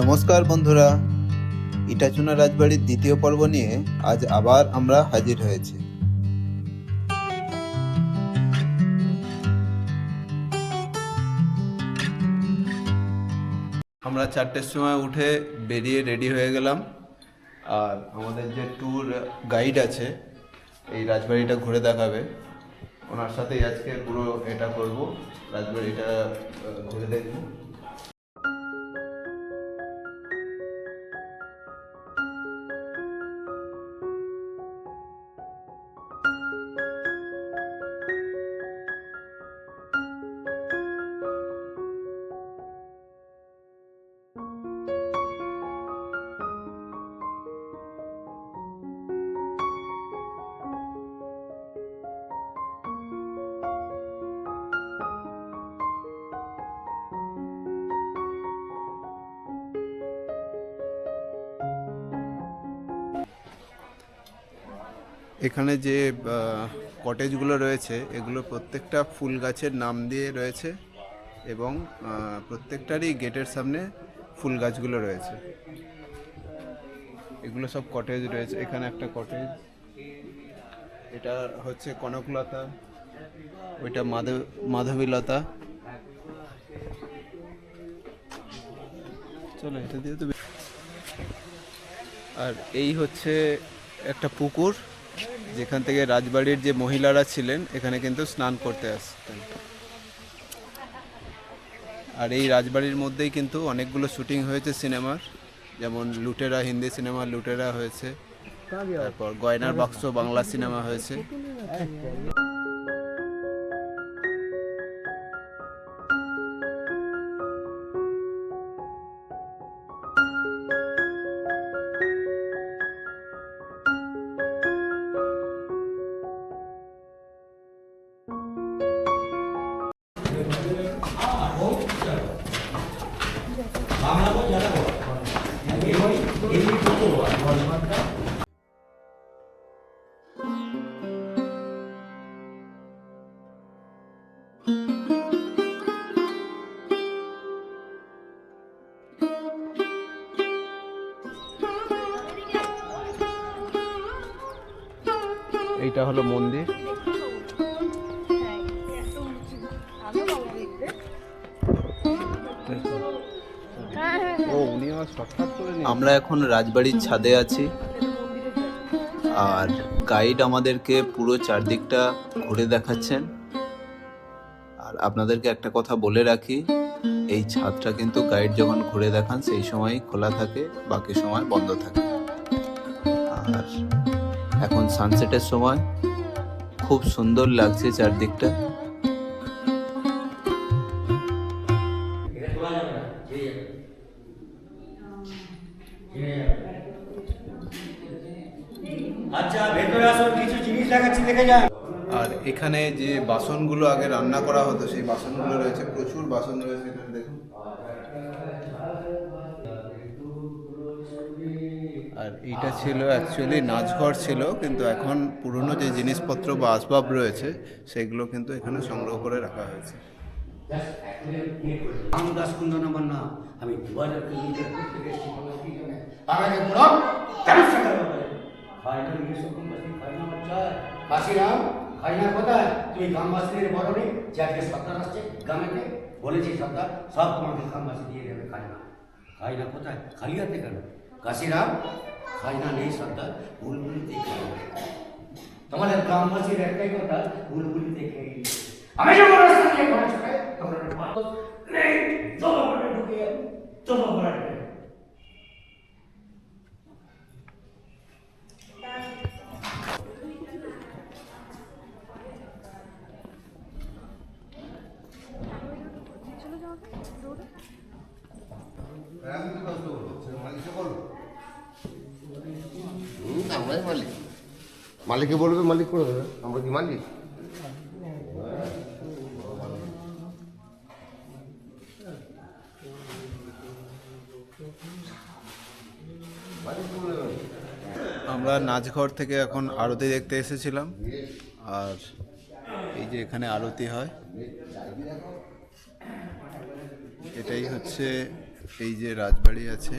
নমস্কার বন্ধুরা, ইটাচুনা রাজবাড়ির দ্বিতীয় পর্ব নিয়ে আজ আবার আমরা হাজির হয়েছি। আমরা 4টের সময় উঠে বেরিয়ে রেডি হয়ে গেলাম। আর আমাদের যে ট্যুর গাইড আছে এই রাজবাড়িটা ঘুরে দেখাবে, ওনার সাথেই আজকে পুরো এটা করব, রাজবাড়িটা ঘুরে দেখব। এখানে যে কটেজগুলো রয়েছে এগুলো প্রত্যেকটা ফুল গাছের নাম দিয়ে রয়েছে এবং প্রত্যেকটারই গেটের সামনে ফুল গাছগুলো রয়েছে। এগুলো সব কটেজ রয়েছে। এখানে একটা কটেজ, এটা হচ্ছে কনকলতা, ওইটা মাধবীলতা। চলো এটা দিয়ে তো। আর এই হচ্ছে একটা পুকুর, যেখান থেকে রাজবাড়ির যে মহিলারা ছিলেন এখানে কিন্তু স্নান করতে আসতেন। আর এই রাজবাড়ির মধ্যেই কিন্তু অনেকগুলো শুটিং হয়েছে সিনেমার, যেমন লুটেরা হিন্দি সিনেমা লুটেরা হয়েছে, তারপর গয়নার বাক্স বাংলা সিনেমা হয়েছে। এইটা হলো মন্দির। আমরা এখন রাজবাড়ির ছাদে আছি আর গাইড আমাদেরকে পুরো চারদিকটা ঘুরে দেখাচ্ছেন। আর আপনাদেরকে একটা কথা বলে রাখি, এই ছাদটা কিন্তু গাইড যখন ঘুরে দেখান সেই সময়ই খোলা থাকে, বাকি সময় বন্ধ থাকে। আর এখন সানসেটের সময়, খুব সুন্দর লাগছে চারদিকটা। আচ্ছা, ভেতরে আসুন, কিছু জিনিস দেখাচ্ছি, দেখে যান। আর এখানে যে বাসনগুলো আগে রান্না করা হতো সেই বাসনগুলো রয়েছে, প্রচুর বাসন রয়েছে এখানে দেখুন। আর এইটা ছিল অ্যাকচুয়ালি নাচঘর ছিল, কিন্তু এখন পুরনো যে জিনিসপত্র বা আসবাব রয়েছে সেগুলো কিন্তু এখানে সংগ্রহ করে রাখা হয়েছে। রামদাস কুন্দন আমার নাম। আমি 2000 কিলোমিটার দূর থেকে এসেছি। কাশিরাম, খাইনা কোথায়? তুমি গ্রামবাসীদের বলনি যে আজকে সর্দার আসছে গ্রামেতে? বলেছি সর্দার সব তোমাকে গ্রামবাসী দিয়ে দেবে। খাইনা, খাইনা কোথায়? খালি হাতে কেন? কাশিরাম, খাইনা নেই সর্দার, বুলবুলিতে খেয়ে। তোমাদের গ্রামবাসীর একটাই কথা, বুলবুলিতে খেয়ে। আমি যখন রাস্তা দিয়ে ঘরে ছোটে তখন নেই, চলো ঘরে ঢুকে, চলো ঘরে ঢুকে। আমরাই মালিক, মালিককে বলবে মালিক করে দেবে। আমরা কি মালিক? আমরা নাচঘর থেকে এখন আরতি দেখতে এসেছিলাম। আর এই যে এখানে আরতি হয়, এটাই হচ্ছে এই যে রাজবাড়ি আছে,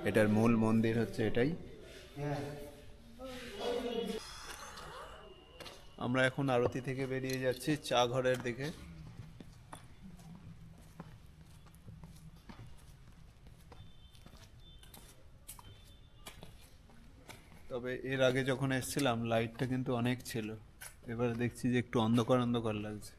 এটার মূল মন্দির হচ্ছে এটাই। আমরা এখন আরতি থেকে বেরিয়ে যাচ্ছি চা ঘরের দিকে। তবে এর আগে যখন এসেছিলাম লাইটটা কিন্তু অনেক ছিল, এবার দেখছি যে একটু অন্ধকার অন্ধকার লাগছে।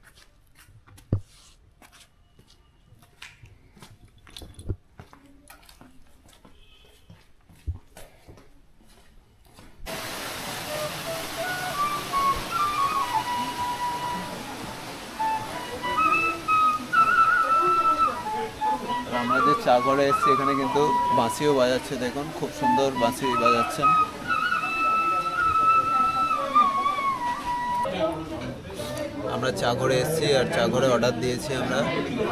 আর আমরা যে চা ঘরে এসেছি এখানে কিন্তু বাঁশিও বাজাচ্ছে, দেখুন খুব সুন্দর বাঁশি বাজাচ্ছেন। আমরা চা ঘরে এসেছি আর চা ঘরে অর্ডার দিয়েছি আমরা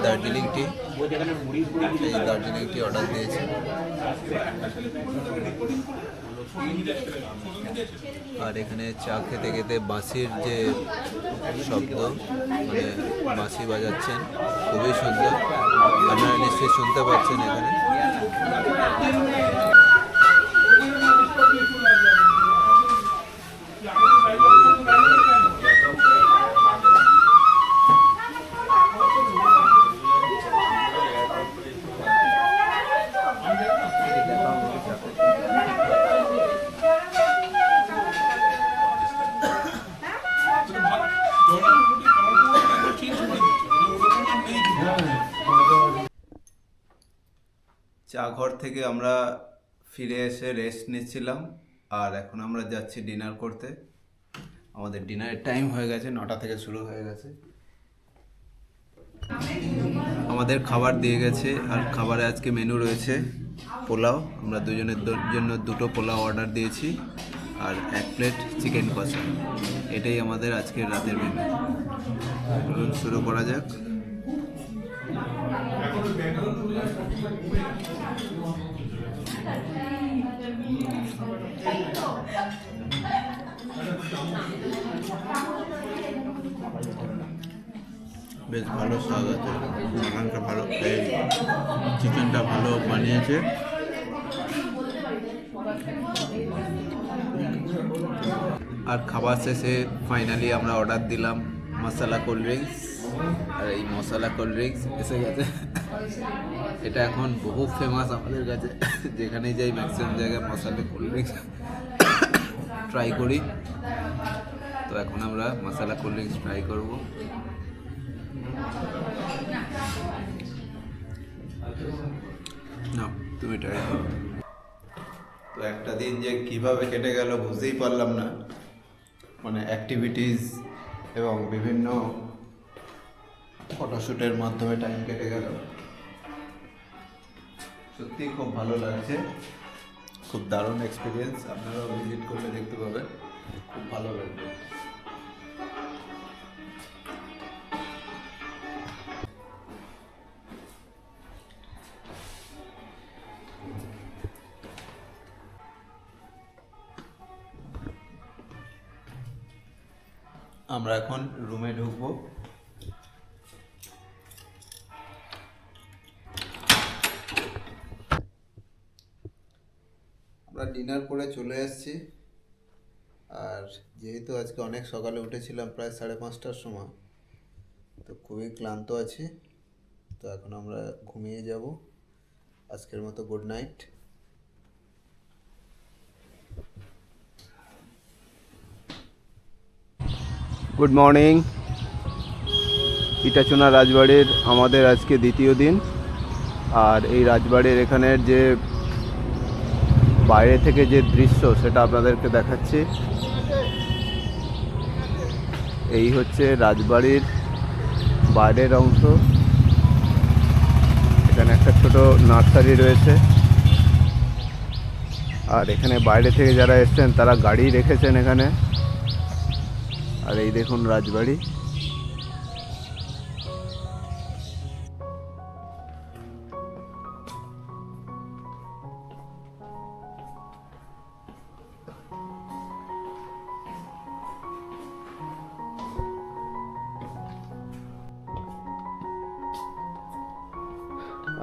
দার্জিলিং টি। এই দার্জিলিং টি অর্ডার দিয়েছি। আর এখানে চা খেতে খেতে বাঁশির যে শব্দ, মানে বাঁশি বাজাচ্ছেন, খুবই সুন্দর। আপনারা নিশ্চয়ই শুনতে পাচ্ছেন এখানে। চা ঘর থেকে আমরা ফিরে এসে রেস্ট নিচ্ছিলাম, আর এখন আমরা যাচ্ছি ডিনার করতে। আমাদের ডিনারের টাইম হয়ে গেছে, 9টা থেকে শুরু হয়ে গেছে। আমাদের খাবার দিয়ে গেছে, আর খাবারে আজকে মেনু রয়েছে পোলাও। আমরা দুজনের জন্য 2টো পোলাও অর্ডার দিয়েছি, আর 1 প্লেট চিকেন কষা। এটাই আমাদের আজকের রাতের মেনু। চলুন শুরু করা যাক। বেশ ভালো স্বাদ আছে, মাটনটা ভালো, চিকেনটা ভালো বানিয়েছে। আর খাবার শেষে ফাইনালি আমরা অর্ডার দিলাম মশলা কোল্ড ড্রিঙ্কস, আর এই মশলা কোল্ড ড্রিঙ্কস এসে গেছে। এটা এখন বহু ফেমাস আমাদের কাছে, যেখানেই যাই ম্যাক্সিমাম জায়গায় মশলা কোল্ড ড্রিঙ্কস ট্রাই করি। তো এখন আমরা মশলা কোল্ড ড্রিঙ্কস ট্রাই করবো। না, তুমি ট্রাই করো। তো একটা দিন যে কিভাবে কেটে গেল বুঝতেই পারলাম না, মানে অ্যাক্টিভিটিস এবং বিভিন্ন ফটোশ্যুটের মাধ্যমে টাইম কেটে গেল। সত্যি খুব ভালো লাগছে, খুব দারুণ এক্সপিরিয়েন্স। আপনারাও ভিজিট করলে দেখতে পাবেন, খুব ভালো লাগবে। আমরা এখন রুমে ঢুকবো। আমরা ডিনার করে চলে এসেছি, আর যেহেতু আজকে অনেক সকালে উঠেছিলাম, প্রায় 5:30টার সময়, তো খুবই ক্লান্ত আছি। তো এখন আমরা ঘুমিয়ে যাব। আজকের মতো good night. Good morning. Itachuna রাজবাড়ির আমাদের আজকে দ্বিতীয় দিন, আর এই রাজবাড়ির এখানের যে বাইরে থেকে যে দৃশ্য সেটা আপনাদেরকে দেখাচ্ছি। এই হচ্ছে রাজবাড়ির বাইরের অংশ। এখানে একটা ছোট নার্সারি রয়েছে, আর এখানে বাইরে থেকে যারা এসছেন তারা গাড়ি রেখেছেন এখানে। আর এই দেখুন রাজবাড়ি।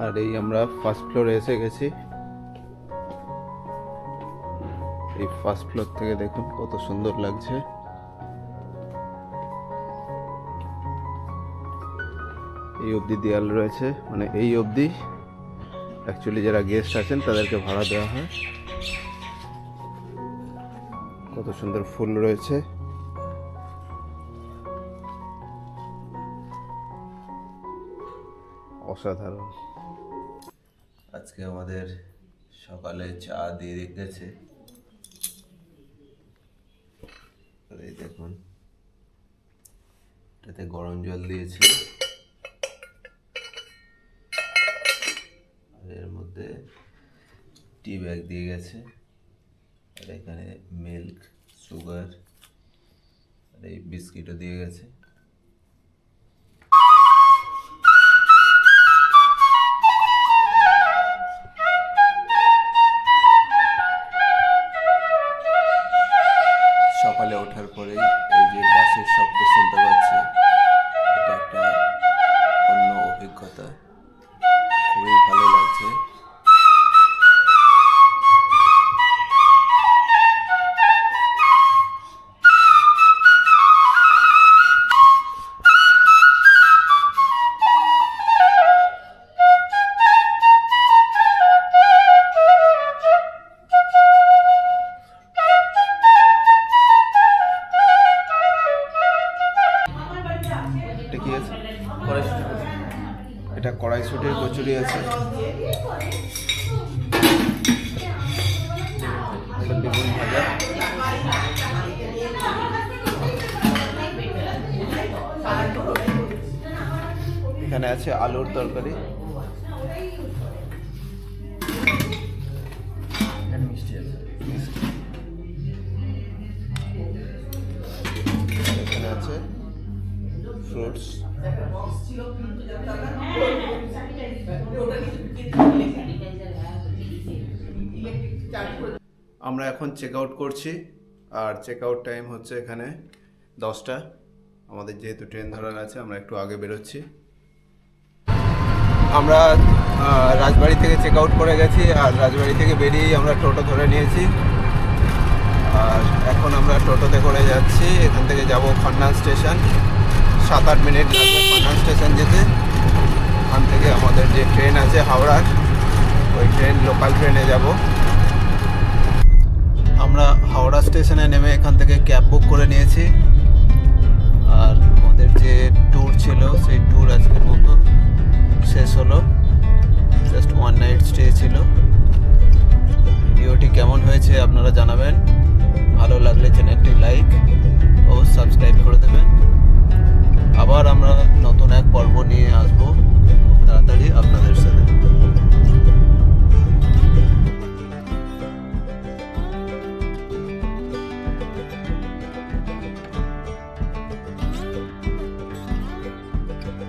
আর আর এই আমরা ফার্স্ট ফ্লোরে এসে গেছি। এই ফার্স্ট ফ্লোর থেকে দেখুন কত সুন্দর লাগছে। এই অবধি দেয়াল রয়েছে, মানে এই অবধি অ্যাকচুয়ালি যারা গেস্ট আছেন তাদেরকে ভাড়া দেওয়া হয়। কত সুন্দর ফুল রয়েছে। অসাধারণ। আজকে আমাদের সকালে চা দিয়ে গেছে। এই দেখুন, এটাতে গরম জল দিয়েছে, আর এর মধ্যে টি ব্যাগ দিয়ে গেছে, আর এখানে মিল্ক, সুগার, আর এই বিস্কিটও দিয়ে গেছে। সকালে ওঠার পরেই এই যে বাসের শব্দ শুনতে পাচ্ছি, এটা একটা অন্য অভিজ্ঞতা, খুবই ভালো লাগছে। এটা কি আছে? এটা কড়াইশুটির কচুরি আছে, এটা বেগুন ভাজা, এখানে আছে আলুর তরকারি, মিষ্টি আছে, এখানে আছে ফ্রুটস। আমরা এখন চেক আউট করছি, আর চেক আউট টাইম হচ্ছে এখানে 10টা। আমাদের যেহেতু ট্রেন ধরার আছে, আমরা একটু আগে বেরোচ্ছি। আমরা রাজবাড়ি থেকে চেক আউট করে গেছি, আর রাজবাড়ি থেকে বেরিয়েই আমরা টোটো ধরে নিয়েছি, আর এখন আমরা টোটোতে করে যাচ্ছি। এখান থেকে যাব খন্ডান স্টেশন, 7-8 মিনিট লাগবে খন্ডান স্টেশন যেতে। ওখান থেকে আমাদের যে ট্রেন আছে হাওড়ার, ওই ট্রেন, লোকাল ট্রেনে যাব। আমরা হাওড়া স্টেশনে নেমে এখান থেকে ক্যাব বুক করে নিয়েছি, আর আমাদের যে ট্যুর ছিল সেই ট্যুর আজকের মতো শেষ হলো। Just 1 night stay